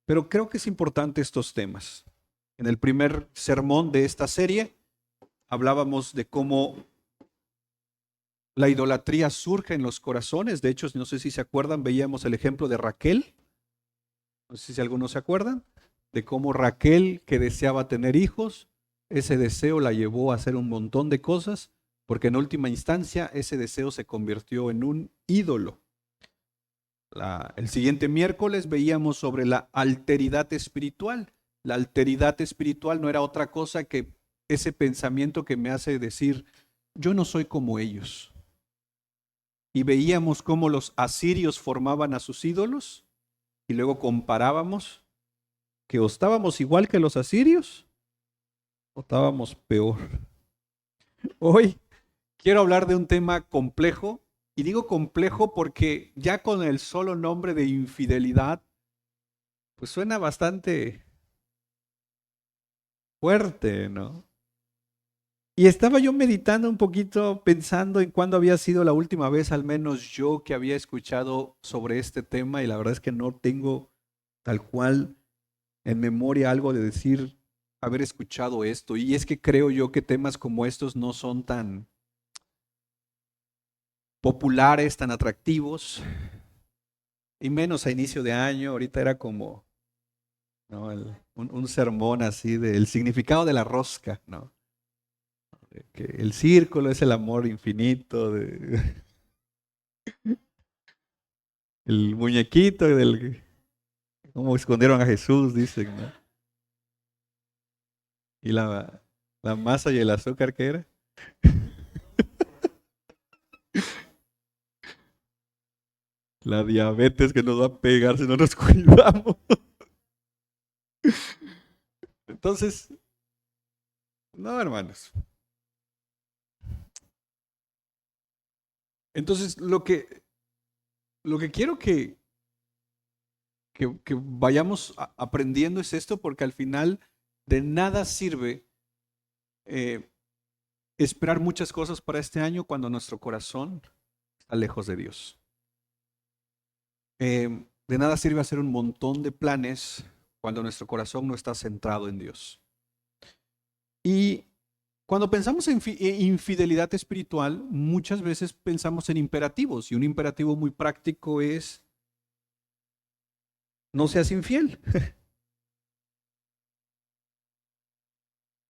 Pero creo que es importante estos temas. En el primer sermón de esta serie hablábamos de cómo la idolatría surge en los corazones. De hecho, no sé si se acuerdan, veíamos el ejemplo de Raquel. No sé si algunos se acuerdan de cómo Raquel, que deseaba tener hijos, ese deseo la llevó a hacer un montón de cosas, porque en última instancia ese deseo se convirtió en un ídolo. El siguiente miércoles veíamos sobre la alteridad espiritual. La alteridad espiritual no era otra cosa que ese pensamiento que me hace decir, yo no soy como ellos. Y veíamos cómo los asirios formaban a sus ídolos y luego comparábamos que o estábamos igual que los asirios o estábamos peor. Hoy quiero hablar de un tema complejo, y digo complejo porque ya con el solo nombre de infidelidad, pues suena bastante fuerte, ¿no? Y estaba yo meditando un poquito, pensando en cuándo había sido la última vez, al menos yo, que había escuchado sobre este tema, y la verdad es que no tengo tal cual en memoria algo de decir haber escuchado esto. Y es que creo yo que temas como estos no son tan populares, tan atractivos, y menos a inicio de año. Ahorita era como, ¿no? Un sermón así del significado de la rosca, ¿no? Que el círculo es el amor infinito, el muñequito del cómo escondieron a Jesús, dicen, ¿no? Y la masa y el azúcar, ¿qué era? La diabetes que nos va a pegar si no nos cuidamos. Entonces, no, hermanos. Entonces, lo que quiero que vayamos aprendiendo es esto, porque al final de nada sirve eh, esperar muchas cosas para este año cuando nuestro corazón está lejos de Dios. De nada sirve hacer un montón de planes cuando nuestro corazón no está centrado en Dios. Y cuando pensamos en infidelidad espiritual, muchas veces pensamos en imperativos, y un imperativo muy práctico es no seas infiel.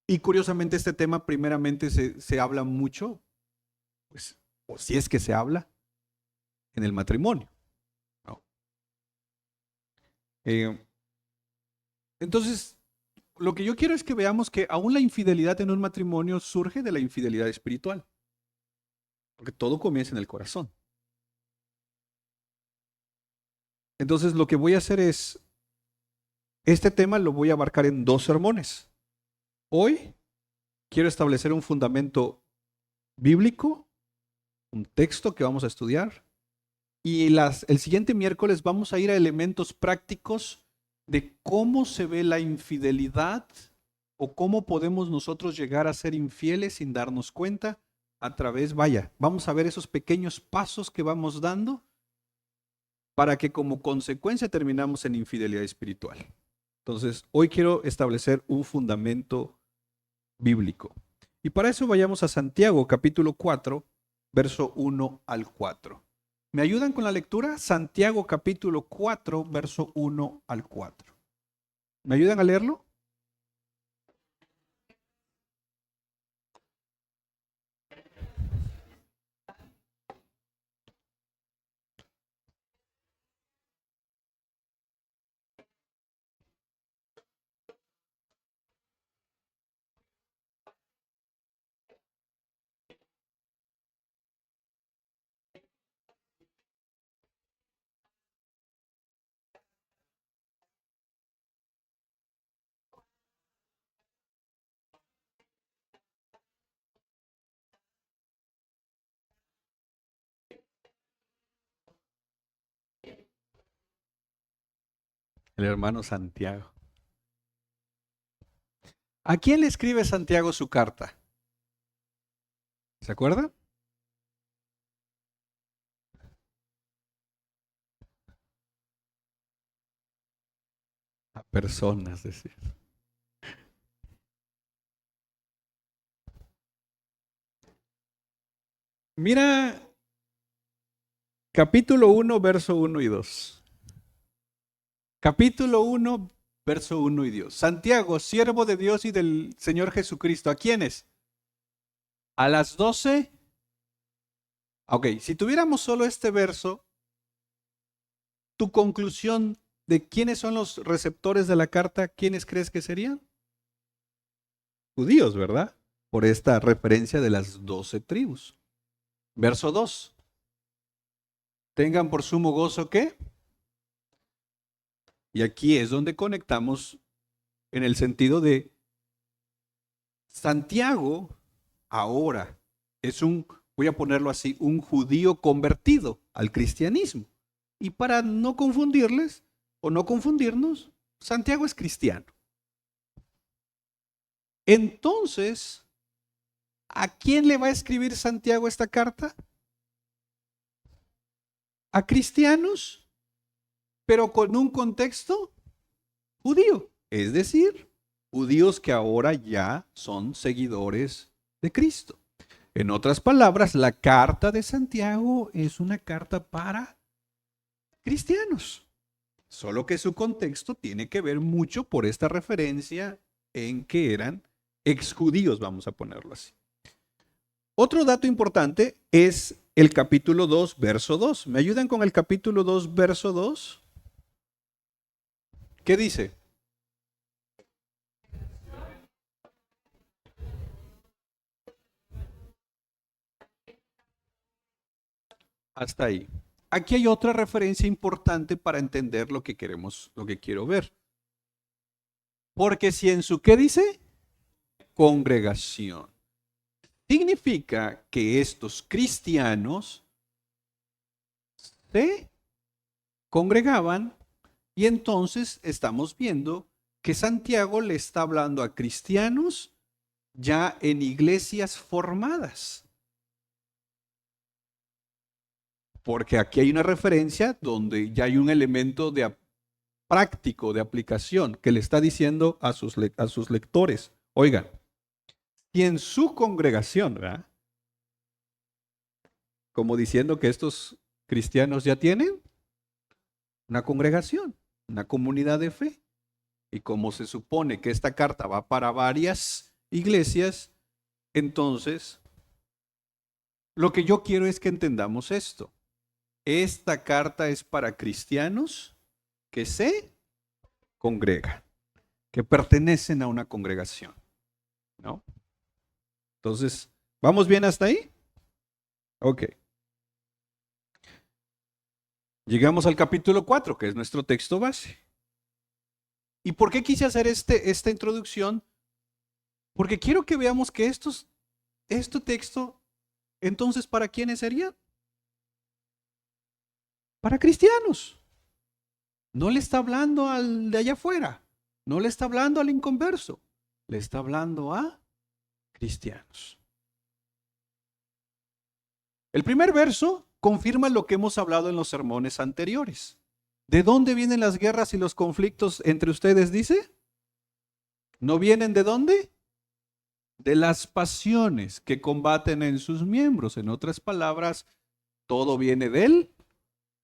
Y curiosamente este tema primeramente se habla mucho, pues, o si es que se habla, en el matrimonio, ¿no? Eh, entonces, lo que yo quiero es que veamos que aún la infidelidad en un matrimonio surge de la infidelidad espiritual, porque todo comienza en el corazón. Entonces, lo que voy a hacer es, este tema lo voy a abarcar en 2 sermones. Hoy quiero establecer un fundamento bíblico, un texto que vamos a estudiar, y el siguiente miércoles vamos a ir a elementos prácticos de cómo se ve la infidelidad o cómo podemos nosotros llegar a ser infieles sin darnos cuenta a través, vaya, vamos a ver esos pequeños pasos que vamos dando para que como consecuencia terminamos en infidelidad espiritual. Entonces, hoy quiero establecer un fundamento bíblico. Y para eso vayamos a Santiago capítulo 4, verso 1 al 4. ¿Me ayudan con la lectura? Santiago capítulo 4, verso 1 al 4. ¿Me ayudan a leerlo? El hermano Santiago. ¿A quién le escribe Santiago su carta? ¿Se acuerda? A personas, decir. Mira, capítulo 1, verso 1 y 2. Capítulo 1, verso 1 y 2. Santiago, siervo de Dios y del Señor Jesucristo. ¿A quiénes? A las 12. Ok, si tuviéramos solo este verso, tu conclusión de quiénes son los receptores de la carta, ¿quiénes crees que serían? Judíos, ¿verdad? Por esta referencia de las 12 tribus. Verso 2. Tengan por sumo gozo, ¿qué? Y aquí es donde conectamos en el sentido de Santiago ahora es voy a ponerlo así, un judío convertido al cristianismo. Y para no confundirles o no confundirnos, Santiago es cristiano. Entonces, ¿a quién le va a escribir Santiago esta carta? A cristianos, pero con un contexto judío. Es decir, judíos que ahora ya son seguidores de Cristo. En otras palabras, la carta de Santiago es una carta para cristianos. Solo que su contexto tiene que ver mucho por esta referencia en que eran exjudíos, vamos a ponerlo así. Otro dato importante es el capítulo 2, verso 2. ¿Me ayudan con el capítulo 2, verso 2? ¿Qué dice? Hasta ahí. Aquí hay otra referencia importante para entender lo que queremos, lo que quiero ver. Porque si en su, ¿qué dice? Congregación. Significa que estos cristianos se congregaban y entonces estamos viendo que Santiago le está hablando a cristianos ya en iglesias formadas. Porque aquí hay una referencia donde ya hay un elemento de práctico, de aplicación, que le está diciendo a sus lectores. Oigan, y en su congregación, ¿verdad? Como diciendo que estos cristianos ya tienen una congregación, una comunidad de fe. Y como se supone que esta carta va para varias iglesias, entonces lo que yo quiero es que entendamos esto. Esta carta es para cristianos que se congregan, que pertenecen a una congregación, ¿no? Entonces, ¿vamos bien hasta ahí? Ok. Llegamos al capítulo 4, que es nuestro texto base. ¿Y por qué quise hacer esta introducción? Porque quiero que veamos que este texto, entonces, ¿para quiénes sería? Para cristianos. No le está hablando al de allá afuera. No le está hablando al inconverso. Le está hablando a cristianos. El primer verso confirma lo que hemos hablado en los sermones anteriores. ¿De dónde vienen las guerras y los conflictos entre ustedes, dice? ¿No vienen de dónde? De las pasiones que combaten en sus miembros. En otras palabras, todo viene del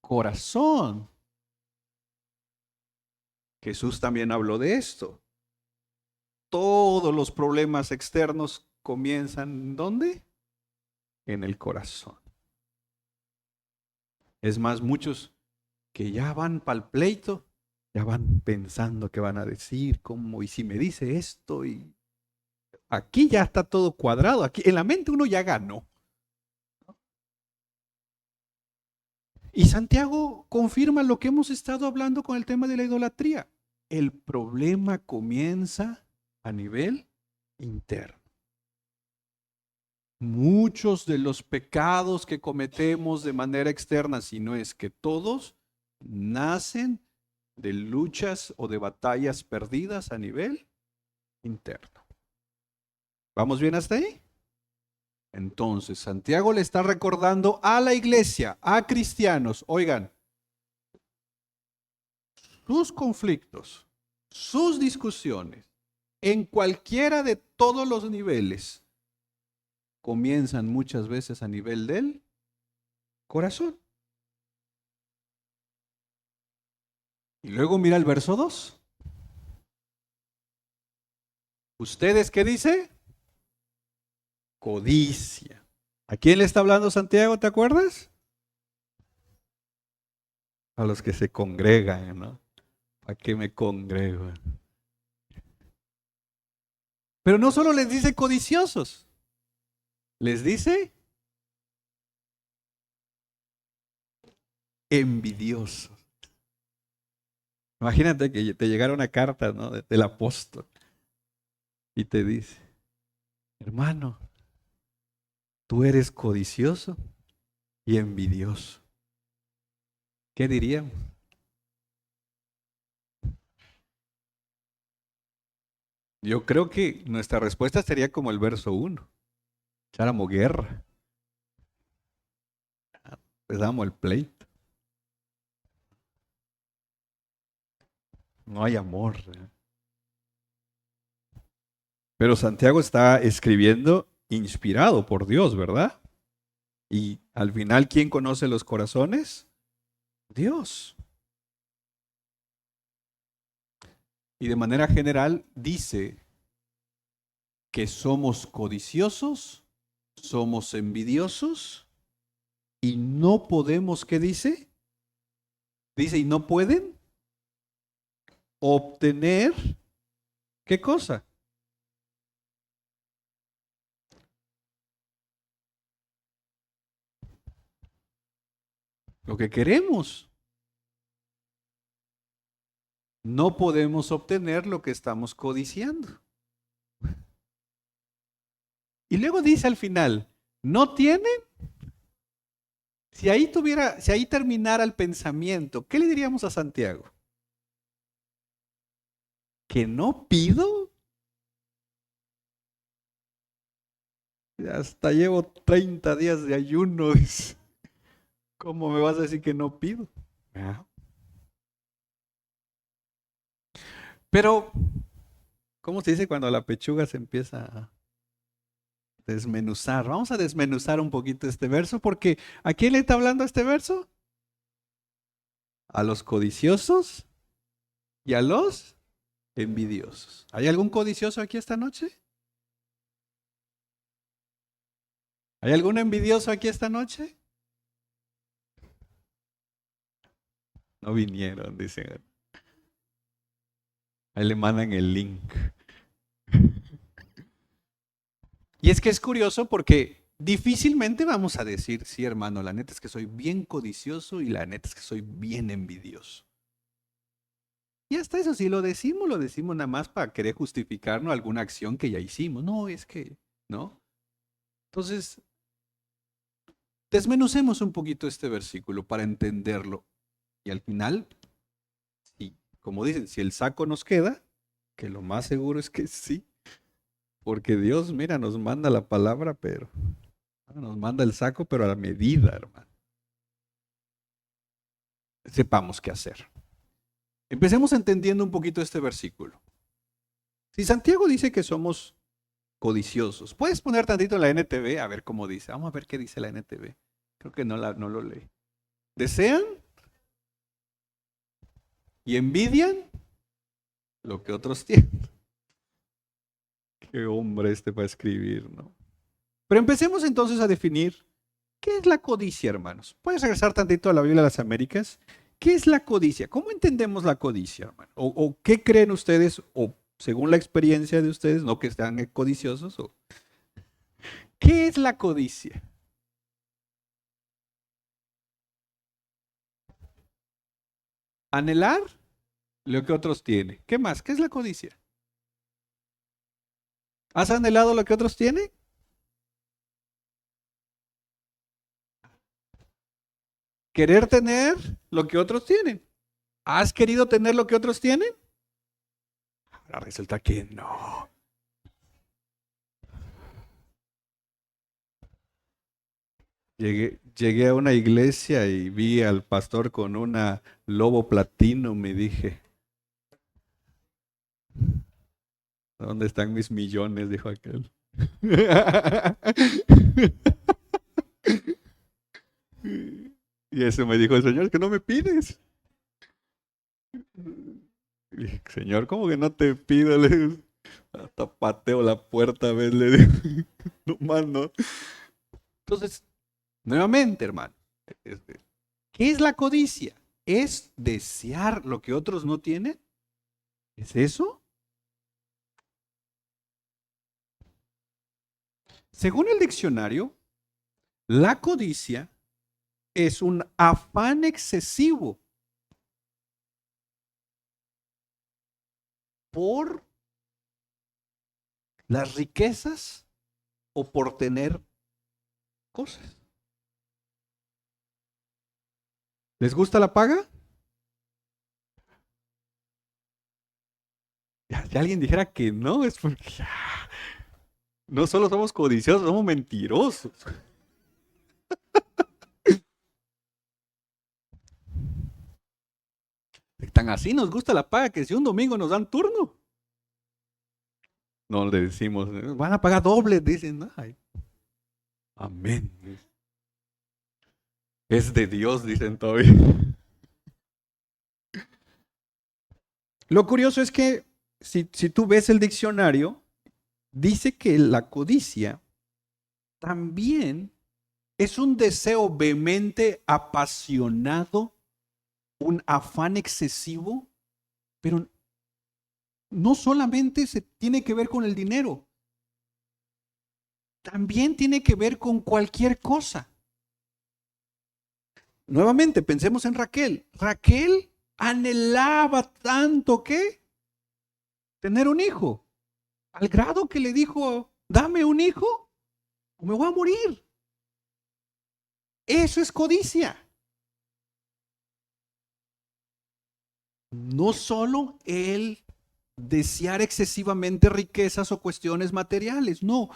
corazón. Jesús también habló de esto. Todos los problemas externos comienzan ¿dónde? En el corazón. Es más, muchos que ya van para el pleito, ya van pensando qué van a decir, cómo, y si me dice esto, y aquí ya está todo cuadrado, aquí en la mente uno ya ganó. Y Santiago confirma lo que hemos estado hablando con el tema de la idolatría. El problema comienza a nivel interno. Muchos de los pecados que cometemos de manera externa, si no es que todos, nacen de luchas o de batallas perdidas a nivel interno. ¿Vamos bien hasta ahí? Entonces, Santiago le está recordando a la iglesia, a cristianos, oigan, sus conflictos, sus discusiones, en cualquiera de todos los niveles, comienzan muchas veces a nivel del corazón. Y luego mira el verso 2. ¿Ustedes qué dice? Codicia. ¿A quién le está hablando Santiago, te acuerdas? A los que se congregan, ¿no? ¿A qué me congrego? Pero no solo les dice codiciosos, les dice envidiosos. Imagínate que te llegara una carta, ¿no?, del apóstol y te dice, hermano, tú eres codicioso y envidioso. ¿Qué diríamos? Yo creo que nuestra respuesta sería como el verso 1. Echáramos guerra. Empezamos el pleito. No hay amor. Pero Santiago está escribiendo inspirado por Dios, ¿verdad? Y al final, ¿quién conoce los corazones? Dios. Y de manera general dice que somos codiciosos, somos envidiosos y no podemos, ¿qué dice? Dice, y no pueden obtener, ¿qué cosa? Lo que queremos. No podemos obtener lo que estamos codiciando. Y luego dice al final, ¿no tienen? Si ahí terminara el pensamiento, ¿qué le diríamos a Santiago? ¿Que no pido? Hasta llevo 30 días de ayuno. ¿Cómo me vas a decir que no pido? Pero, ¿cómo se dice cuando la pechuga se empieza a desmenuzar? Vamos a desmenuzar un poquito este verso, porque ¿a quién le está hablando este verso? A los codiciosos y a los envidiosos. ¿Hay algún codicioso aquí esta noche? ¿Hay algún envidioso aquí esta noche? No vinieron, dicen. Ahí le mandan el link. Y es que es curioso porque difícilmente vamos a decir, sí, hermano, la neta es que soy bien codicioso y la neta es que soy bien envidioso. Y hasta eso sí lo decimos nada más para querer justificarnos alguna acción que ya hicimos. No, es que, ¿no? Entonces, desmenucemos un poquito este versículo para entenderlo. Y al final, sí, como dicen, si el saco nos queda, que lo más seguro es que sí. Porque Dios, mira, nos manda la palabra, pero nos manda el saco, pero a la medida, hermano. Sepamos qué hacer. Empecemos entendiendo un poquito este versículo. Si Santiago dice que somos codiciosos, ¿puedes poner tantito la NTV? A ver cómo dice. Vamos a ver qué dice la NTV. Creo que no lo leí. ¿Desean y envidian lo que otros tienen? Qué hombre este para escribir, ¿no? Pero empecemos entonces a definir qué es la codicia, hermanos. ¿Puedes regresar tantito a la Biblia de las Américas? ¿Qué es la codicia? ¿Cómo entendemos la codicia, hermano? ¿O qué creen ustedes, o según la experiencia de ustedes, no que están codiciosos? ¿Qué es la codicia? Anhelar lo que otros tienen. ¿Qué más? ¿Qué es la codicia? ¿Has anhelado lo que otros tienen? Querer tener lo que otros tienen. ¿Has querido tener lo que otros tienen? Ahora resulta que no. Llegué a una iglesia y vi al pastor con una Lobo Platino, me dije, ¿Dónde están mis millones? Dijo aquel. Y eso me dijo el Señor, es que no me pides. Y dije, Señor, ¿cómo que no te pido? Le digo, hasta pateo la puerta, ¿ves? Le digo, no más, no. Entonces, nuevamente, hermano, ¿qué es la codicia? ¿Es desear lo que otros no tienen? ¿Es eso? Según el diccionario, la codicia es un afán excesivo por las riquezas o por tener cosas. ¿Les gusta la paga? Si alguien dijera que no, es porque no solo somos codiciosos, somos mentirosos. Tan así nos gusta la paga que si un domingo nos dan turno, no le decimos, van a pagar doble, dicen, ay, amén. Es de Dios, dicen todavía. Lo curioso es que si tú ves el diccionario, dice que la codicia también es un deseo vehemente, apasionado, un afán excesivo, pero no solamente se tiene que ver con el dinero, también tiene que ver con cualquier cosa. Nuevamente, pensemos en Raquel. Raquel anhelaba tanto que tener un hijo, al grado que le dijo, dame un hijo o me voy a morir. Eso es codicia. No solo el desear excesivamente riquezas o cuestiones materiales, no.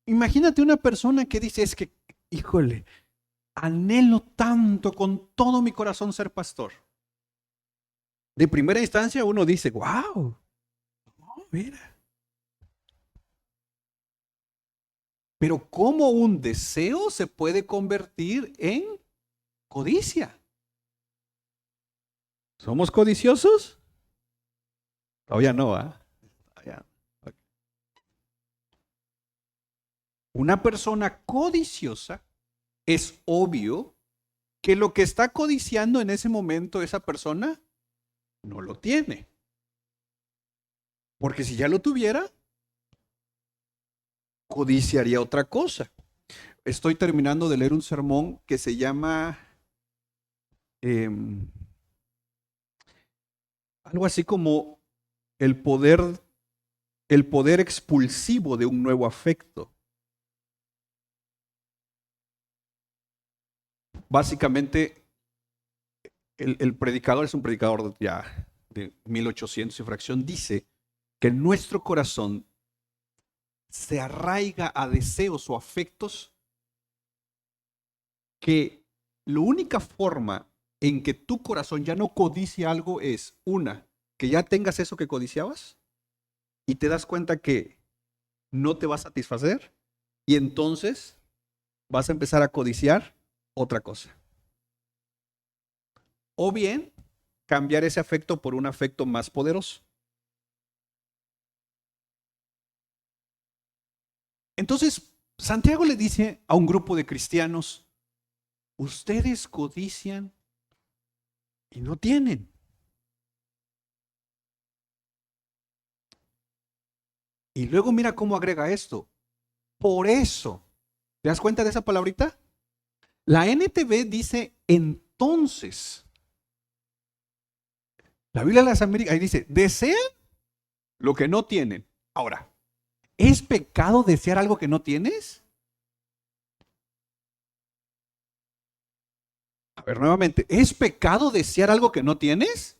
Imagínate una persona que dice, es que, híjole, anhelo tanto con todo mi corazón ser pastor. De primera instancia uno dice, wow, oh, mira. Pero ¿cómo un deseo se puede convertir en codicia? ¿Somos codiciosos? Todavía no, ¿ah? ¿eh? Una persona codiciosa es obvio que lo que está codiciando en ese momento esa persona no lo tiene. Porque si ya lo tuviera, codiciaría otra cosa. Estoy terminando de leer un sermón que se llama algo así como el poder expulsivo de un nuevo afecto. Básicamente, el predicador es un predicador ya de 1800 y fracción, dice que nuestro corazón se arraiga a deseos o afectos que la única forma en que tu corazón ya no codicia algo es, una, que ya tengas eso que codiciabas y te das cuenta que no te va a satisfacer y entonces vas a empezar a codiciar otra cosa. O bien, cambiar ese afecto por un afecto más poderoso. Entonces, Santiago le dice a un grupo de cristianos, ustedes codician y no tienen. Y luego mira cómo agrega esto. Por eso, ¿te das cuenta de esa palabrita? La NTV dice entonces. La Biblia de las Américas ahí dice, desean lo que no tienen. Ahora, ¿es pecado desear algo que no tienes? A ver, nuevamente, ¿es pecado desear algo que no tienes?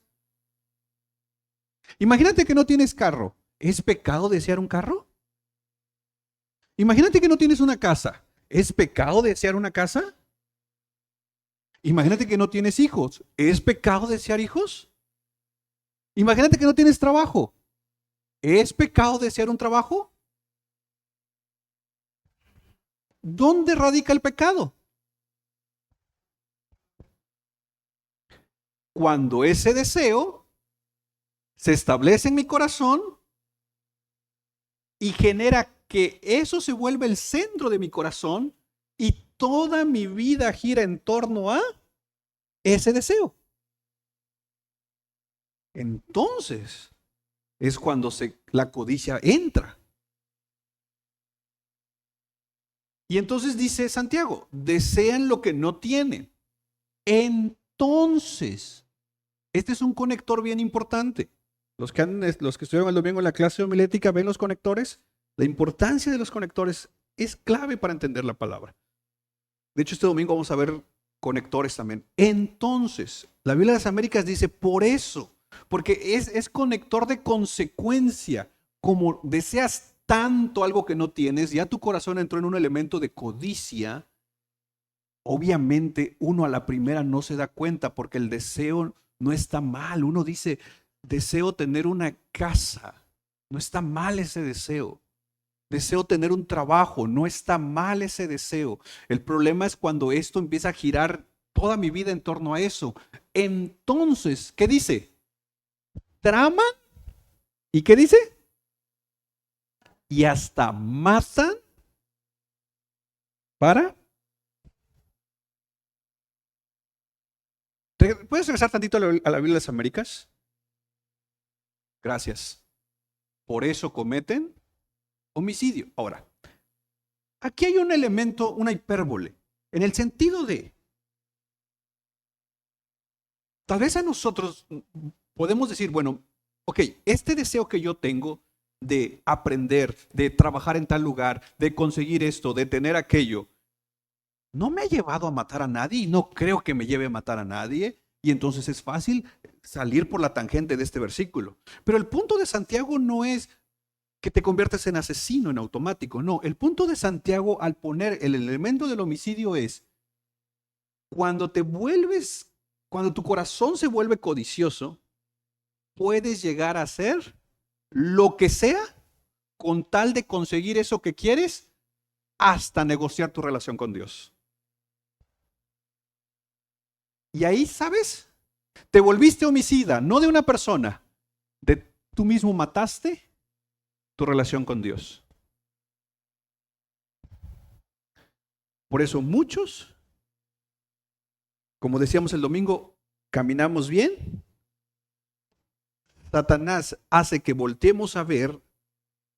Imagínate que no tienes carro. ¿Es pecado desear un carro? Imagínate que no tienes una casa. ¿Es pecado desear una casa? Imagínate que no tienes hijos. ¿Es pecado desear hijos? Imagínate que no tienes trabajo. ¿Es pecado desear un trabajo? ¿Dónde radica el pecado? Cuando ese deseo se establece en mi corazón y genera que eso se vuelve el centro de mi corazón y toda mi vida gira en torno a ese deseo. Entonces es cuando la codicia entra. Y entonces dice Santiago, desean lo que no tienen. Entonces, este es un conector bien importante. Los que estuvieron el domingo en la clase homilética ven los conectores. La importancia de los conectores es clave para entender la palabra. De hecho, este domingo vamos a ver conectores también. Entonces, la Biblia de las Américas dice por eso, porque es conector de consecuencia. Como deseas tanto algo que no tienes, ya tu corazón entró en un elemento de codicia. Obviamente uno a la primera no se da cuenta porque el deseo no está mal. Uno dice, deseo tener una casa. No está mal ese deseo. Deseo tener un trabajo. No está mal ese deseo. El problema es cuando esto empieza a girar toda mi vida en torno a eso. Entonces, ¿qué dice? Traman. ¿Y qué dice? Y hasta matan para... ¿Puedes regresar tantito a la Biblia de las Américas? Gracias. Por eso cometen homicidio. Ahora, aquí hay un elemento, una hipérbole, en el sentido de, tal vez a nosotros podemos decir, bueno, ok, este deseo que yo tengo de aprender, de trabajar en tal lugar, de conseguir esto, de tener aquello, no me ha llevado a matar a nadie y no creo que me lleve a matar a nadie. Y entonces es fácil salir por la tangente de este versículo. Pero el punto de Santiago no es que te conviertas en asesino en automático. No, el punto de Santiago al poner el elemento del homicidio es cuando cuando tu corazón se vuelve codicioso, puedes llegar a hacer lo que sea con tal de conseguir eso que quieres hasta negociar tu relación con Dios. Y ahí, ¿sabes? Te volviste homicida, no de una persona, tú mismo mataste tu relación con Dios. Por eso muchos, como decíamos el domingo, caminamos bien. Satanás hace que volteemos a ver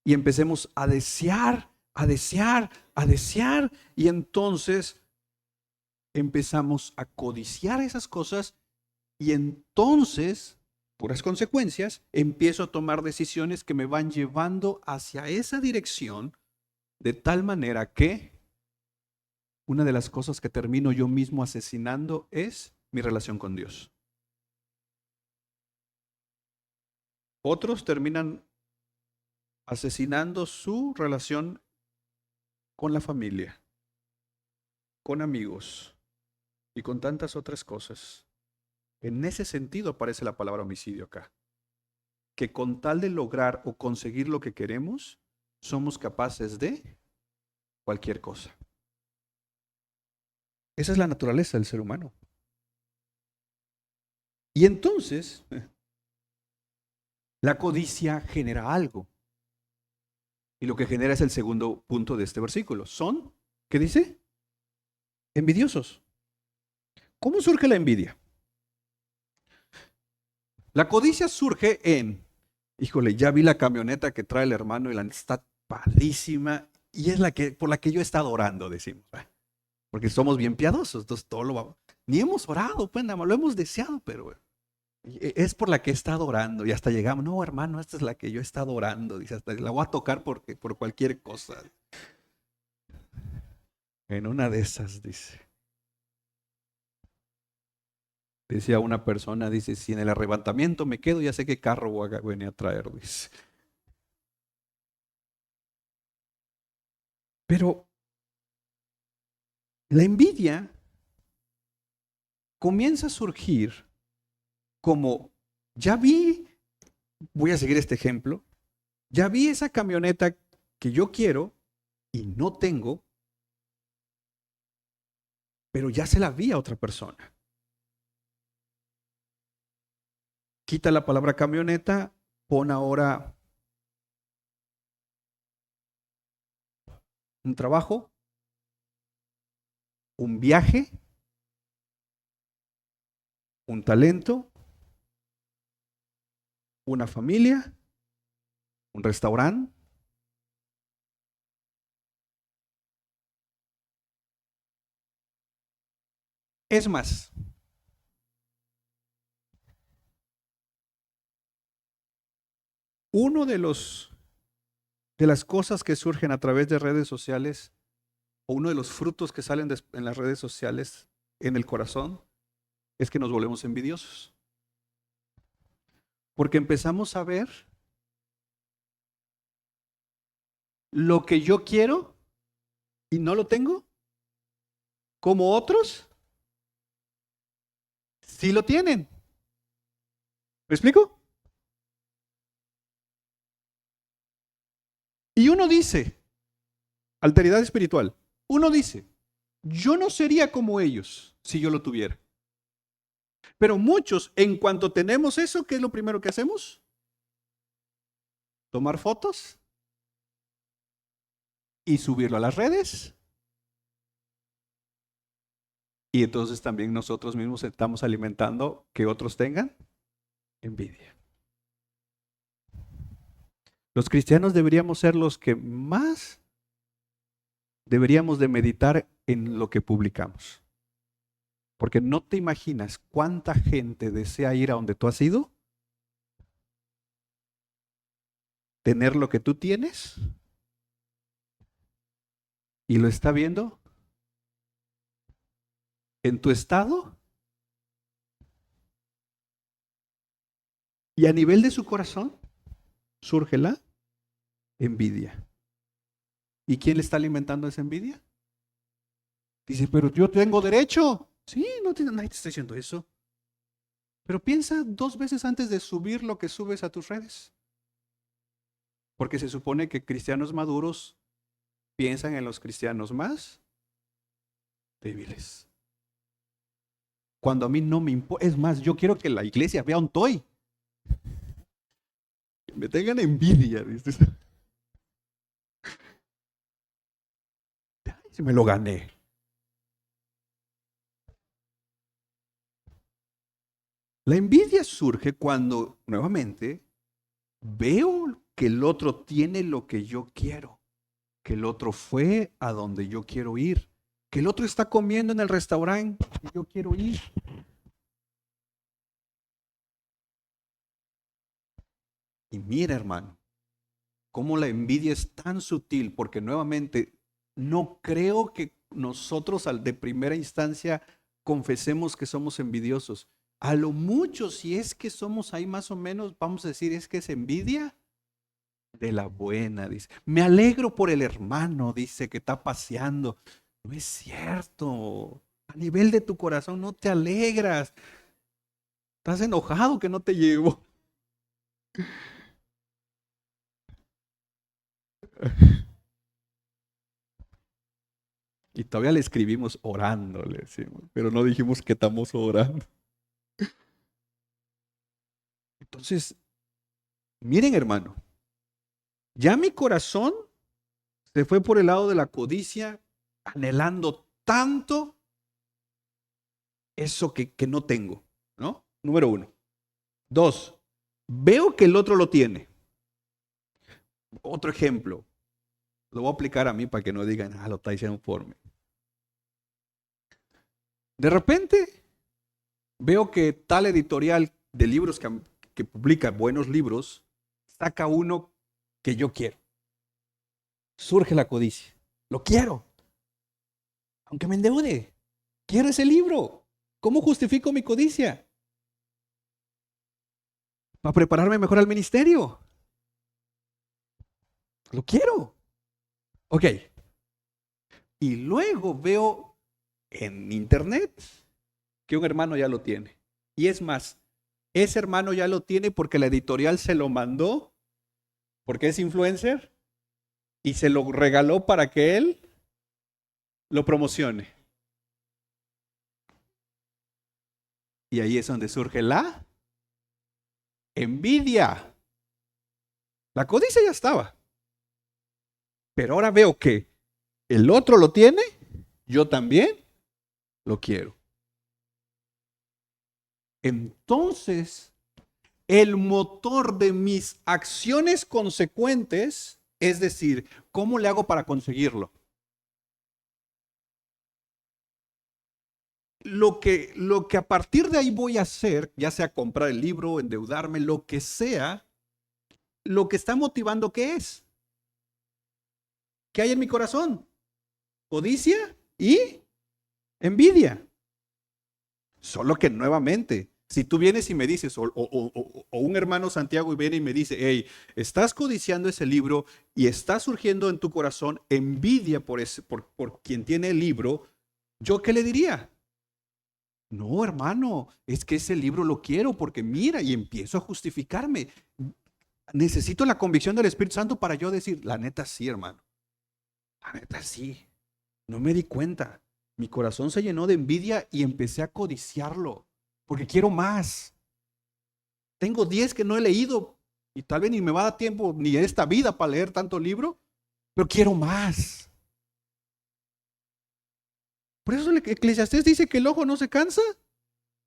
y empecemos a desear, a desear, a desear. Y entonces empezamos a codiciar esas cosas y entonces, puras consecuencias, empiezo a tomar decisiones que me van llevando hacia esa dirección de tal manera que una de las cosas que termino yo mismo asesinando es mi relación con Dios. Otros terminan asesinando su relación con la familia, con amigos y con tantas otras cosas. En ese sentido aparece la palabra homicidio acá. Que con tal de lograr o conseguir lo que queremos, somos capaces de cualquier cosa. Esa es la naturaleza del ser humano. Y entonces, la codicia genera algo. Y lo que genera es el segundo punto de este versículo. Son, ¿qué dice? Envidiosos. ¿Cómo surge la envidia? La codicia surge híjole, ya vi la camioneta que trae el hermano y la está padrísima y es por la que yo he estado orando, decimos. Porque somos bien piadosos, entonces todo lo vamos. Ni hemos orado, pues nada más lo hemos deseado, pero es por la que he estado orando y hasta llegamos, no hermano, esta es la que yo he estado orando, dice, hasta la voy a tocar por cualquier cosa. En una de esas, dice. Decía una persona, dice, si en el arrebatamiento me quedo, ya sé qué carro voy a venir a traer, dice. Pero la envidia comienza a surgir como, ya vi, voy a seguir este ejemplo, Ya vi esa camioneta que yo quiero y no tengo, pero ya se la vi a otra persona. Quita la palabra camioneta, pon ahora un trabajo, un viaje, un talento, una familia, un restaurante. Es más, uno de las cosas que surgen a través de redes sociales, o uno de los frutos que salen en las redes sociales, en el corazón, es que nos volvemos envidiosos. Porque empezamos a ver lo que yo quiero y no lo tengo, como otros sí lo tienen. ¿Me explico? Y uno dice, alteridad espiritual, uno dice, yo no sería como ellos si yo lo tuviera. Pero muchos, en cuanto tenemos eso, ¿qué es lo primero que hacemos? Tomar fotos y subirlo a las redes. Y entonces también nosotros mismos estamos alimentando que otros tengan envidia. Los cristianos deberíamos ser los que más deberíamos de meditar en lo que publicamos. Porque no te imaginas cuánta gente desea ir a donde tú has ido, tener lo que tú tienes y lo está viendo en tu estado y a nivel de su corazón surge la envidia. ¿Y quién le está alimentando esa envidia? Dice, pero yo tengo derecho. Sí, nadie te está diciendo eso. Pero piensa 2 veces antes de subir lo que subes a tus redes. Porque se supone que cristianos maduros piensan en los cristianos más débiles. Cuando a mí no me importa, es más, yo quiero que la iglesia vea un toy. Que me tengan envidia, ¿viste? Ay, se me lo gané. La envidia surge cuando, nuevamente, veo que el otro tiene lo que yo quiero, que el otro fue a donde yo quiero ir, que el otro está comiendo en el restaurante que yo quiero ir. Y mira, hermano, cómo la envidia es tan sutil, porque nuevamente no creo que nosotros de primera instancia confesemos que somos envidiosos. A lo mucho, si es que somos ahí más o menos, vamos a decir, es que es envidia de la buena, dice. Me alegro por el hermano, dice, que está paseando. No es cierto. A nivel de tu corazón no te alegras. Estás enojado que no te llevo. Y todavía le escribimos orando, le decimos, pero no dijimos que estamos orando. Entonces, miren, hermano, ya mi corazón se fue por el lado de la codicia, anhelando tanto eso que no tengo, ¿no? Número 1. 2, veo que el otro lo tiene. Otro ejemplo, lo voy a aplicar a mí para que no digan, lo está diciendo por mí. De repente, veo que tal editorial de libros que publica buenos libros, saca uno que yo quiero. Surge la codicia. Lo quiero. Aunque me endeude. Quiero ese libro. ¿Cómo justifico mi codicia? Para prepararme mejor al ministerio. Lo quiero. Ok. Y luego veo en internet que un hermano ya lo tiene. Y es más, ese hermano ya lo tiene porque la editorial se lo mandó porque es influencer y se lo regaló para que él lo promocione. Y ahí es donde surge la envidia. La codicia ya estaba. Pero ahora veo que el otro lo tiene, yo también lo quiero. Entonces, el motor de mis acciones consecuentes, es decir, ¿cómo le hago para conseguirlo? Lo que a partir de ahí voy a hacer, ya sea comprar el libro, endeudarme, lo que sea, lo que está motivando, ¿qué es? ¿Qué hay en mi corazón? Codicia y envidia. Solo que nuevamente, si tú vienes y me dices, o un hermano Santiago viene y me dice, hey, estás codiciando ese libro y está surgiendo en tu corazón envidia por quien tiene el libro, ¿yo qué le diría? No, hermano, es que ese libro lo quiero porque mira, y empiezo a justificarme. Necesito la convicción del Espíritu Santo para yo decir, la neta sí, hermano. La neta sí. No me di cuenta. Mi corazón se llenó de envidia y empecé a codiciarlo porque quiero más. Tengo 10 que no he leído y tal vez ni me va a dar tiempo ni en esta vida para leer tanto libro, pero quiero más. Por eso el Eclesiastés dice que el ojo no se cansa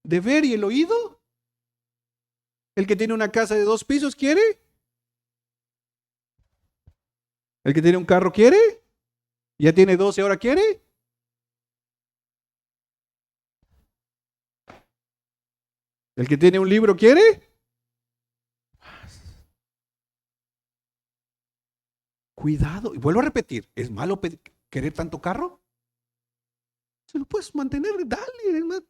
de ver y el oído. El que tiene una casa de 2 pisos quiere. El que tiene un carro quiere. Ya tiene 12, ahora quiere. El que tiene un libro quiere. Cuidado. Y vuelvo a repetir, ¿es malo querer tanto carro? Si lo puedes mantener, dale.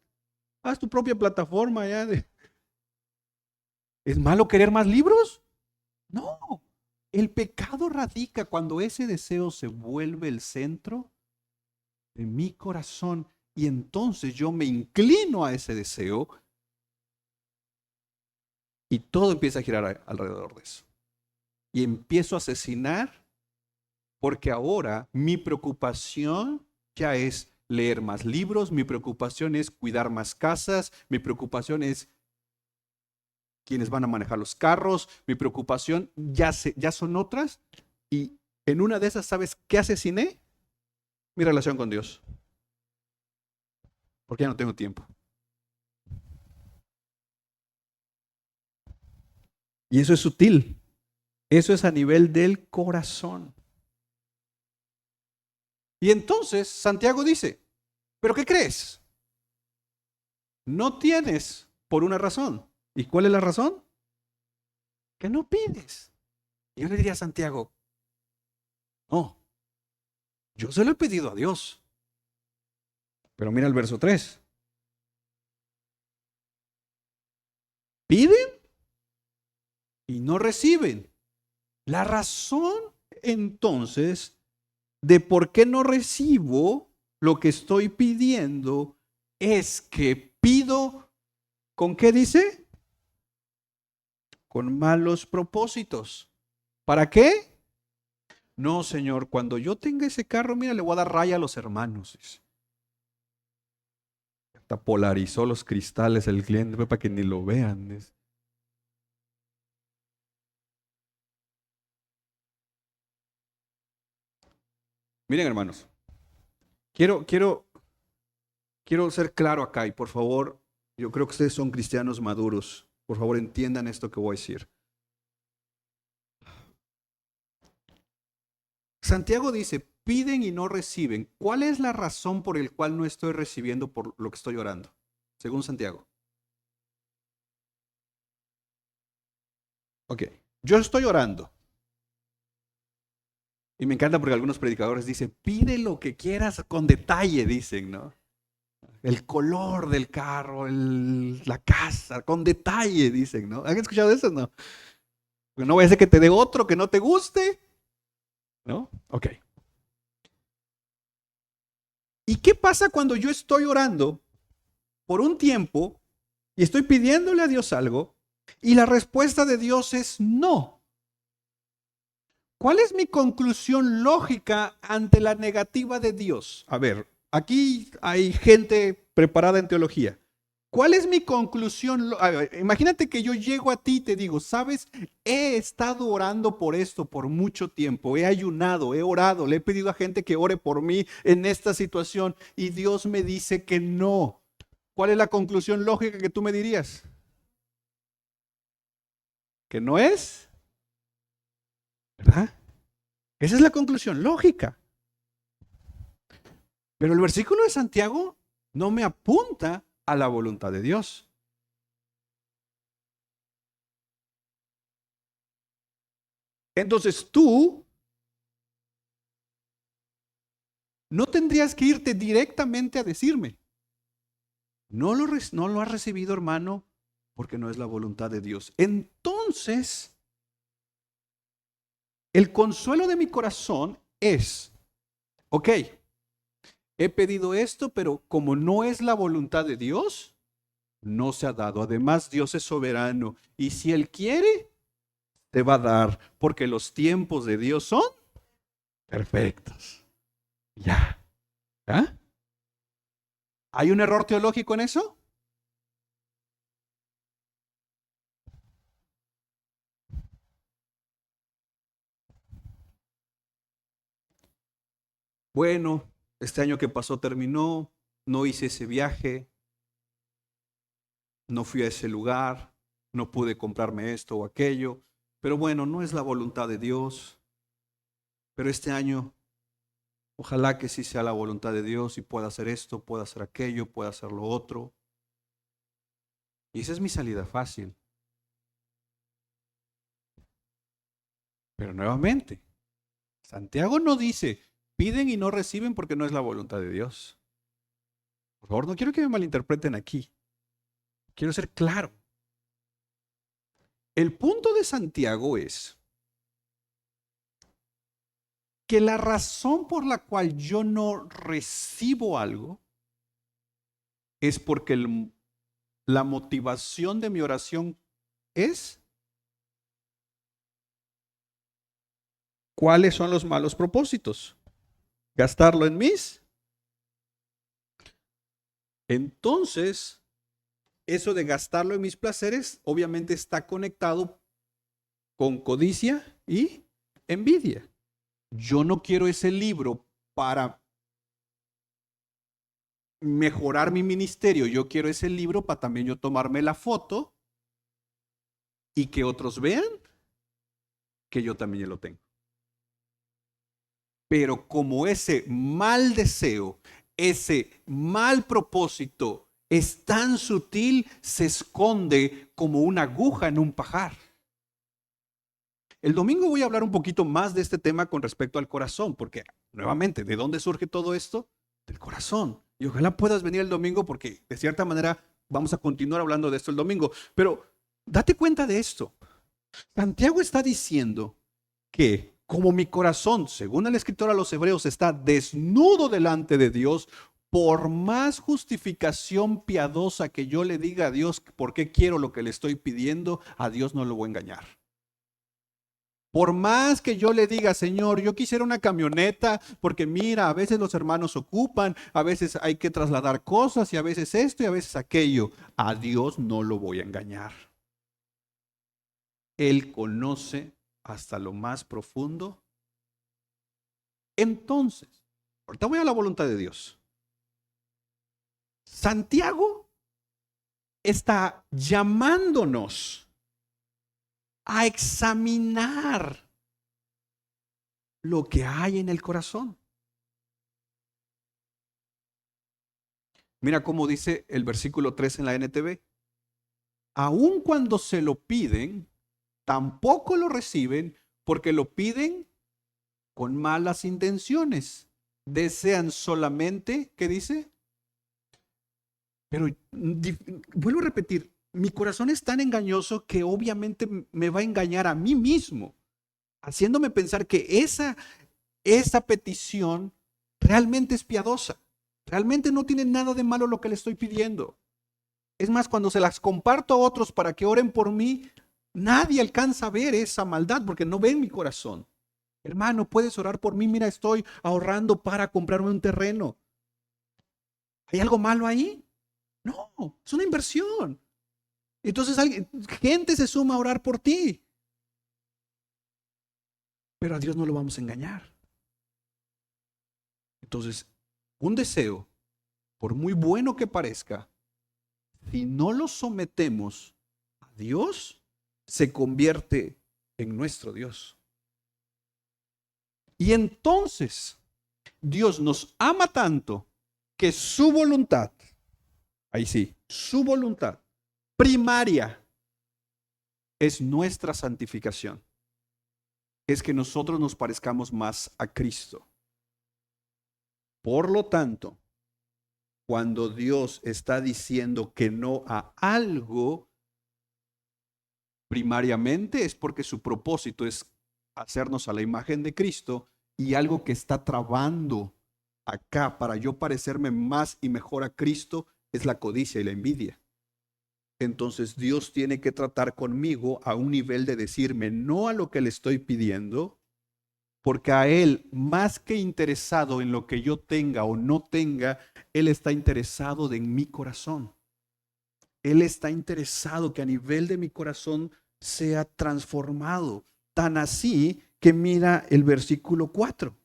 Haz tu propia plataforma ya. ¿Es malo querer más libros? No. El pecado radica cuando ese deseo se vuelve el centro de mi corazón y entonces yo me inclino a ese deseo y todo empieza a girar alrededor de eso. Y empiezo a asesinar porque ahora mi preocupación ya es leer más libros, mi preocupación es cuidar más casas, mi preocupación es quienes van a manejar los carros, mi preocupación ya son otras y en una de esas, ¿sabes qué asesiné? Mi relación con Dios. Porque ya no tengo tiempo. Y eso es sutil. Eso es a nivel del corazón. Y entonces Santiago dice, ¿pero qué crees? No tienes por una razón. ¿Y cuál es la razón? Que no pides. Y yo le diría a Santiago, no, yo se lo he pedido a Dios. Pero mira el verso 3. Piden y no reciben. La razón entonces de por qué no recibo lo que estoy pidiendo es que pido, ¿con qué dice? Con malos propósitos. ¿Para qué? No, Señor, cuando yo tenga ese carro, mira, le voy a dar raya a los hermanos. Hasta polarizó los cristales el cliente para que ni lo vean. Miren, hermanos, quiero ser claro acá y por favor, yo creo que ustedes son cristianos maduros. Por favor, entiendan esto que voy a decir. Santiago dice, piden y no reciben. ¿Cuál es la razón por la cual no estoy recibiendo por lo que estoy orando? Según Santiago. Ok, yo estoy orando. Y me encanta porque algunos predicadores dicen, pide lo que quieras con detalle, dicen, ¿no? El color del carro, la casa, con detalle, dicen, ¿no? ¿Han escuchado eso? No. Porque no voy a hacer que te dé otro que no te guste, ¿no? Ok. ¿Y qué pasa cuando yo estoy orando por un tiempo y estoy pidiéndole a Dios algo y la respuesta de Dios es no? ¿Cuál es mi conclusión lógica ante la negativa de Dios? A ver, aquí hay gente preparada en teología. ¿Cuál es mi conclusión? A ver, imagínate que yo llego a ti y te digo, sabes, he estado orando por esto por mucho tiempo, he ayunado, he orado, le he pedido a gente que ore por mí en esta situación y Dios me dice que no. ¿Cuál es la conclusión lógica que tú me dirías? ¿Que no es? ¿Verdad? Esa es la conclusión lógica. Pero el versículo de Santiago no me apunta a la voluntad de Dios. Entonces tú no tendrías que irte directamente a decirme, no lo has recibido, hermano, porque no es la voluntad de Dios. Entonces, el consuelo de mi corazón es, ok, he pedido esto, pero como no es la voluntad de Dios, no se ha dado. Además, Dios es soberano y si Él quiere, te va a dar, porque los tiempos de Dios son perfectos. Ya. ¿Ah? ¿Hay un error teológico en eso? Bueno, este año que pasó terminó, no hice ese viaje, no fui a ese lugar, no pude comprarme esto o aquello, pero bueno, no es la voluntad de Dios, pero este año ojalá que sí sea la voluntad de Dios y pueda hacer esto, pueda hacer aquello, pueda hacer lo otro. Y esa es mi salida fácil. Pero nuevamente, Santiago no dice, piden y no reciben porque no es la voluntad de Dios. Por favor, no quiero que me malinterpreten aquí. Quiero ser claro. El punto de Santiago es que la razón por la cual yo no recibo algo es porque la motivación de mi oración es ¿cuáles son los malos propósitos? Gastarlo en mis. Entonces, eso de gastarlo en mis placeres obviamente está conectado con codicia y envidia. Yo no quiero ese libro para mejorar mi ministerio. Yo quiero ese libro para también yo tomarme la foto y que otros vean que yo también lo tengo. Pero como ese mal deseo, ese mal propósito es tan sutil, se esconde como una aguja en un pajar. El domingo voy a hablar un poquito más de este tema con respecto al corazón, porque nuevamente, ¿de dónde surge todo esto? Del corazón. Y ojalá puedas venir el domingo porque de cierta manera vamos a continuar hablando de esto el domingo. Pero date cuenta de esto. Santiago está diciendo que como mi corazón, según el escritor a los Hebreos, está desnudo delante de Dios, por más justificación piadosa que yo le diga a Dios por qué quiero lo que le estoy pidiendo, a Dios no lo voy a engañar. Por más que yo le diga, Señor, yo quisiera una camioneta, porque mira, a veces los hermanos ocupan, a veces hay que trasladar cosas y a veces esto y a veces aquello, a Dios no lo voy a engañar. Él conoce hasta lo más profundo. Entonces, ahorita voy a la voluntad de Dios. Santiago está llamándonos a examinar lo que hay en el corazón. Mira cómo dice el versículo 3 en la NTV. Aun cuando se lo piden, tampoco lo reciben porque lo piden con malas intenciones. Desean solamente, ¿qué dice? Pero vuelvo a repetir, mi corazón es tan engañoso que obviamente me va a engañar a mí mismo, haciéndome pensar que esa petición realmente es piadosa. Realmente no tiene nada de malo lo que le estoy pidiendo. Es más, cuando se las comparto a otros para que oren por mí, nadie alcanza a ver esa maldad porque no ven mi corazón. Hermano, ¿puedes orar por mí? Mira, estoy ahorrando para comprarme un terreno. ¿Hay algo malo ahí? No, es una inversión. Entonces gente se suma a orar por ti. Pero a Dios no lo vamos a engañar. Entonces, un deseo, por muy bueno que parezca, si no lo sometemos a Dios, se convierte en nuestro Dios. Y entonces, Dios nos ama tanto que su voluntad, ahí sí, su voluntad primaria es nuestra santificación. Es que nosotros nos parezcamos más a Cristo. Por lo tanto, cuando Dios está diciendo que no a algo, primariamente es porque su propósito es hacernos a la imagen de Cristo, y algo que está trabando acá para yo parecerme más y mejor a Cristo es la codicia y la envidia. Entonces Dios tiene que tratar conmigo a un nivel de decirme no a lo que le estoy pidiendo, porque a Él, más que interesado en lo que yo tenga o no tenga, Él está interesado en mi corazón. Él está interesado que a nivel de mi corazón sea transformado. Tan así que mira el versículo 4.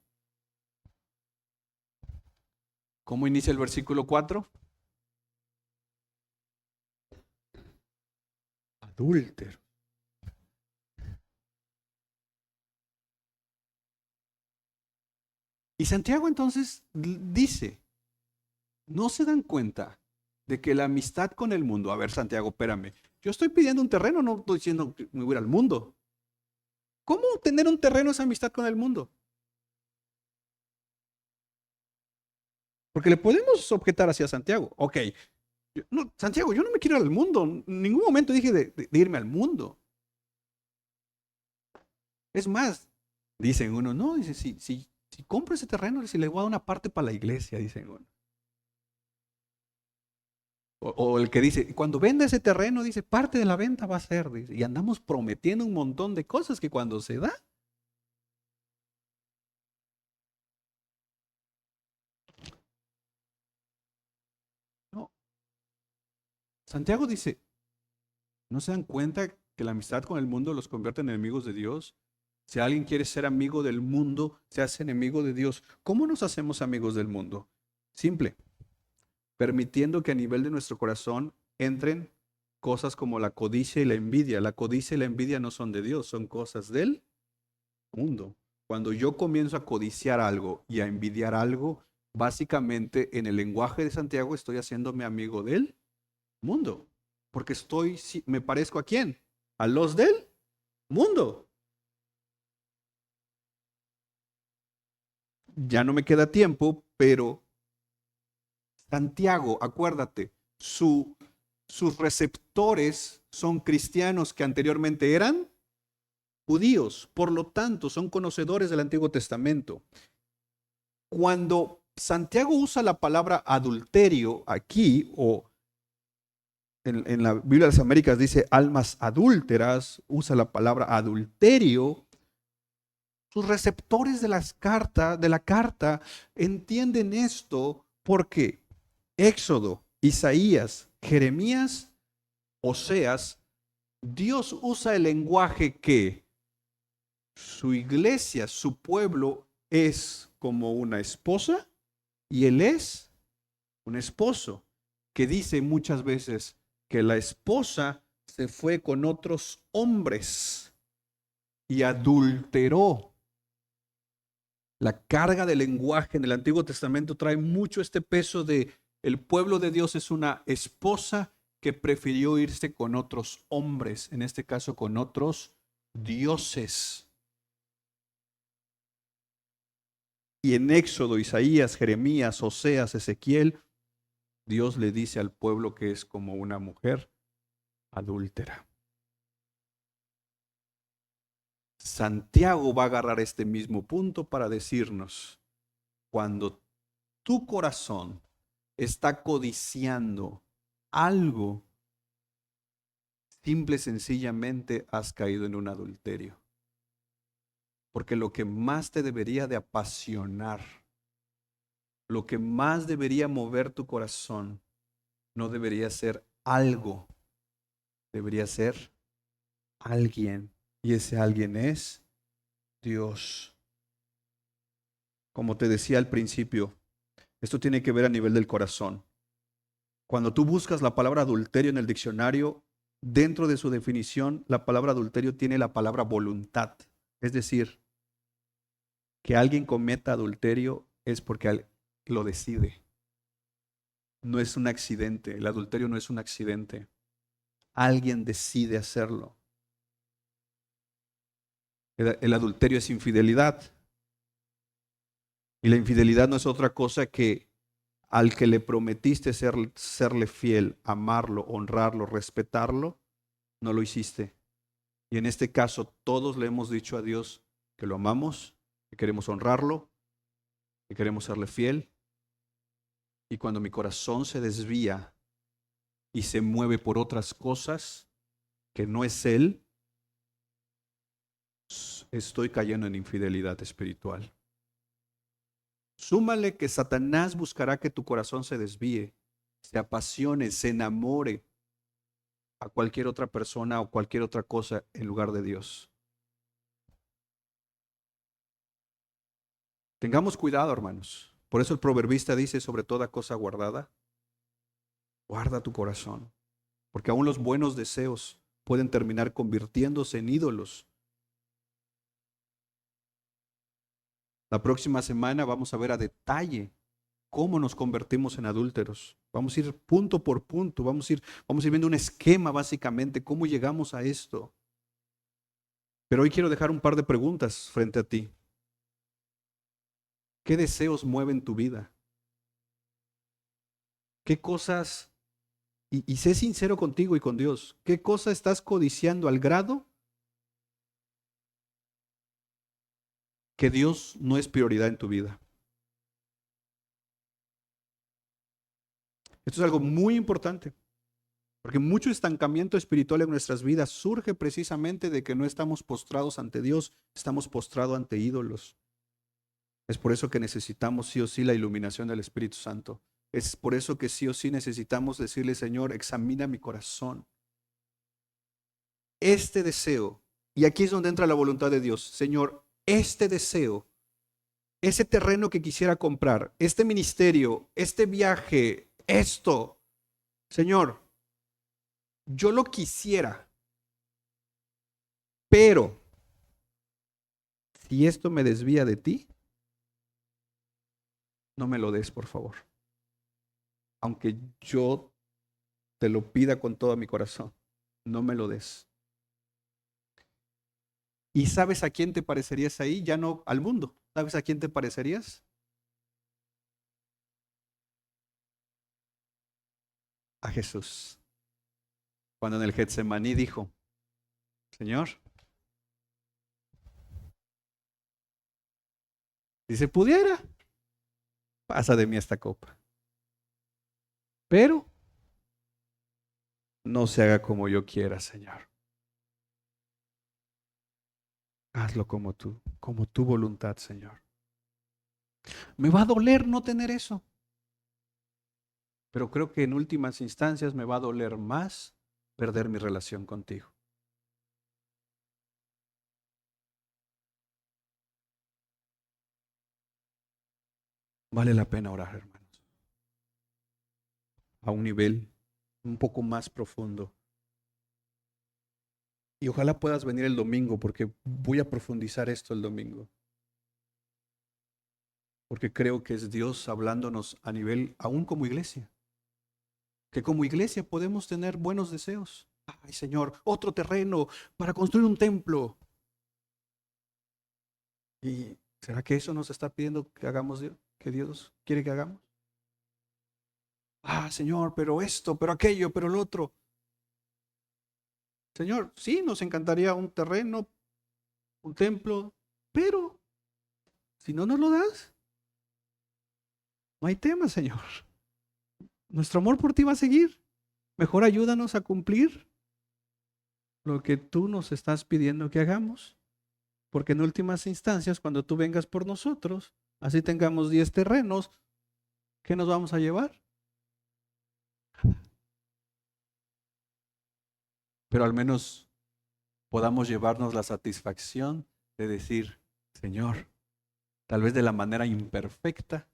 ¿Cómo inicia el versículo 4? Adúltero. Y Santiago entonces dice, ¿no se dan cuenta de que la amistad con el mundo? A ver, Santiago, espérame. Yo estoy pidiendo un terreno, no estoy diciendo que me voy a ir al mundo. ¿Cómo tener un terreno es amistad con el mundo? Porque le podemos objetar hacia Santiago. Ok, no, Santiago, yo no me quiero ir al mundo. En ningún momento dije de irme al mundo. Es más, dicen uno, no, dice, si compro ese terreno, si le voy a dar una parte para la iglesia, dicen uno. O el que dice, cuando venda ese terreno, dice, parte de la venta va a ser, dice, y andamos prometiendo un montón de cosas que cuando se da, no. Santiago dice, ¿no se dan cuenta que la amistad con el mundo los convierte en enemigos de Dios? Si alguien quiere ser amigo del mundo, se hace enemigo de Dios. ¿Cómo nos hacemos amigos del mundo? Simple, permitiendo que a nivel de nuestro corazón entren cosas como la codicia y la envidia. La codicia y la envidia no son de Dios, son cosas del mundo. Cuando yo comienzo a codiciar algo y a envidiar algo, básicamente en el lenguaje de Santiago estoy haciéndome amigo del mundo. Porque me parezco a quién? A los del mundo. Ya no me queda tiempo, pero Santiago, acuérdate, sus receptores son cristianos que anteriormente eran judíos, por lo tanto son conocedores del Antiguo Testamento. Cuando Santiago usa la palabra adulterio aquí, o en la Biblia de las Américas dice almas adúlteras, usa la palabra adulterio, sus receptores de la carta entienden esto porque Éxodo, Isaías, Jeremías, Oseas, Dios usa el lenguaje que su iglesia, su pueblo es como una esposa y él es un esposo, que dice muchas veces que la esposa se fue con otros hombres y adulteró. La carga del lenguaje en el Antiguo Testamento trae mucho este peso de el pueblo de Dios es una esposa que prefirió irse con otros hombres, en este caso con otros dioses. Y en Éxodo, Isaías, Jeremías, Oseas, Ezequiel, Dios le dice al pueblo que es como una mujer adúltera. Santiago va a agarrar este mismo punto para decirnos, cuando tu corazón está codiciando algo, simple y sencillamente has caído en un adulterio. Porque lo que más te debería de apasionar, lo que más debería mover tu corazón, no debería ser algo, debería ser alguien. Y ese alguien es Dios. Como te decía al principio, esto tiene que ver a nivel del corazón. Cuando tú buscas la palabra adulterio en el diccionario, dentro de su definición, la palabra adulterio tiene la palabra voluntad. Es decir, que alguien cometa adulterio es porque lo decide. No es un accidente. El adulterio no es un accidente. Alguien decide hacerlo. El adulterio es infidelidad. Y la infidelidad no es otra cosa que al que le prometiste serle fiel, amarlo, honrarlo, respetarlo, no lo hiciste. Y en este caso todos le hemos dicho a Dios que lo amamos, que queremos honrarlo, que queremos serle fiel. Y cuando mi corazón se desvía y se mueve por otras cosas que no es Él, estoy cayendo en infidelidad espiritual. Súmale que Satanás buscará que tu corazón se desvíe, se apasione, se enamore a cualquier otra persona o cualquier otra cosa en lugar de Dios. Tengamos cuidado, hermanos. Por eso el proverbista dice, sobre toda cosa guardada, guarda tu corazón, porque aún los buenos deseos pueden terminar convirtiéndose en ídolos. La próxima semana vamos a ver a detalle cómo nos convertimos en adúlteros. Vamos a ir punto por punto, vamos a ir viendo un esquema básicamente, cómo llegamos a esto. Pero hoy quiero dejar un par de preguntas frente a ti. ¿Qué deseos mueven tu vida? ¿Qué cosas, y sé sincero contigo y con Dios, qué cosa estás codiciando al grado que Dios no es prioridad en tu vida? Esto es algo muy importante, porque mucho estancamiento espiritual en nuestras vidas surge precisamente de que no estamos postrados ante Dios, estamos postrados ante ídolos. Es por eso que necesitamos sí o sí la iluminación del Espíritu Santo. Es por eso que sí o sí necesitamos decirle, Señor, examina mi corazón. Este deseo, y aquí es donde entra la voluntad de Dios, Señor, este deseo, ese terreno que quisiera comprar, este ministerio, este viaje, esto, Señor, yo lo quisiera, pero si esto me desvía de ti, no me lo des, por favor. Aunque yo te lo pida con todo mi corazón, no me lo des. ¿Y sabes a quién te parecerías ahí? Ya no al mundo. ¿Sabes a quién te parecerías? A Jesús. Cuando en el Getsemaní dijo, Señor, si se pudiera, pasa de mí esta copa. Pero no se haga como yo quiera, Señor. Hazlo como tu voluntad, Señor. Me va a doler no tener eso. Pero creo que en últimas instancias me va a doler más perder mi relación contigo. Vale la pena orar, hermanos, a un nivel un poco más profundo. Y ojalá puedas venir el domingo porque voy a profundizar esto el domingo. Porque creo que es Dios hablándonos a nivel, aún como iglesia. Que como iglesia podemos tener buenos deseos. Ay, Señor, otro terreno para construir un templo. ¿Y será que eso nos está pidiendo que hagamos, que Dios quiere que hagamos? Ah, Señor, pero esto, pero aquello, pero lo otro. Señor, sí, nos encantaría un terreno, un templo, pero si no nos lo das, no hay tema, Señor. Nuestro amor por ti va a seguir. Mejor ayúdanos a cumplir lo que tú nos estás pidiendo que hagamos. Porque en últimas instancias, cuando tú vengas por nosotros, así tengamos 10 terrenos, ¿qué nos vamos a llevar? Pero al menos podamos llevarnos la satisfacción de decir, Señor, tal vez de la manera imperfecta,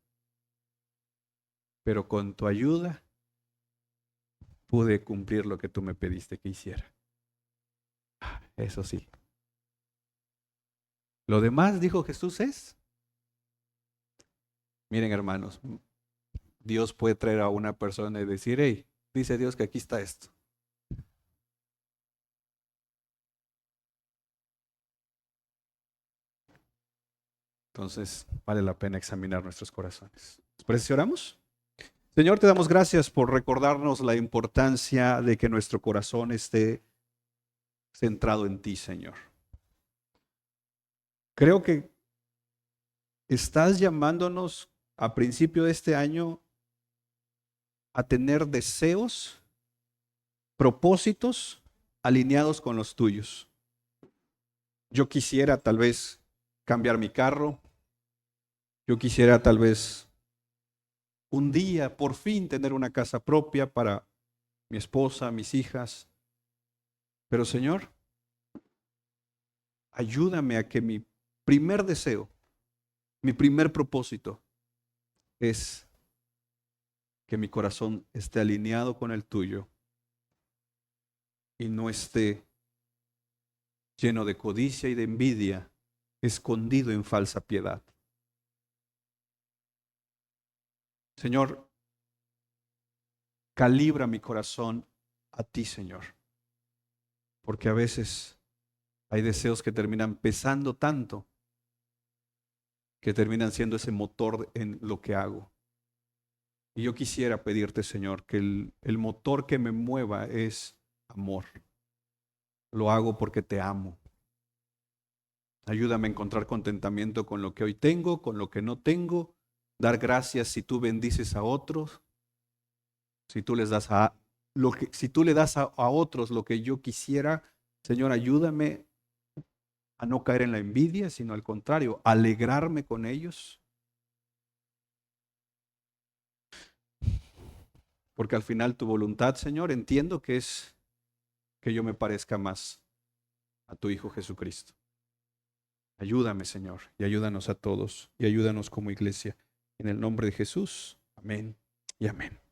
pero con tu ayuda pude cumplir lo que tú me pediste que hiciera. Eso sí. Lo demás, dijo Jesús, es, miren hermanos, Dios puede traer a una persona y decir, hey, dice Dios que aquí está esto. Entonces, vale la pena examinar nuestros corazones. ¿Les parece si oramos? Señor, te damos gracias por recordarnos la importancia de que nuestro corazón esté centrado en ti, Señor. Creo que estás llamándonos a principio de este año a tener deseos, propósitos alineados con los tuyos. Yo quisiera tal vez cambiar mi carro. Yo quisiera tal vez un día por fin tener una casa propia para mi esposa, mis hijas. Pero Señor, ayúdame a que mi primer deseo, mi primer propósito es que mi corazón esté alineado con el tuyo y no esté lleno de codicia y de envidia, escondido en falsa piedad. Señor, calibra mi corazón a ti, Señor, porque a veces hay deseos que terminan pesando tanto que terminan siendo ese motor en lo que hago. Y yo quisiera pedirte, Señor, que el motor que me mueva es amor. Lo hago porque te amo. Ayúdame a encontrar contentamiento con lo que hoy tengo, con lo que no tengo. Dar gracias si tú bendices a otros, si tú les das si tú le das a otros lo que yo quisiera. Señor, ayúdame a no caer en la envidia, sino al contrario, alegrarme con ellos. Porque al final tu voluntad, Señor, entiendo que es que yo me parezca más a tu Hijo Jesucristo. Ayúdame, Señor, y ayúdanos a todos, y ayúdanos como iglesia. En el nombre de Jesús, amén y amén.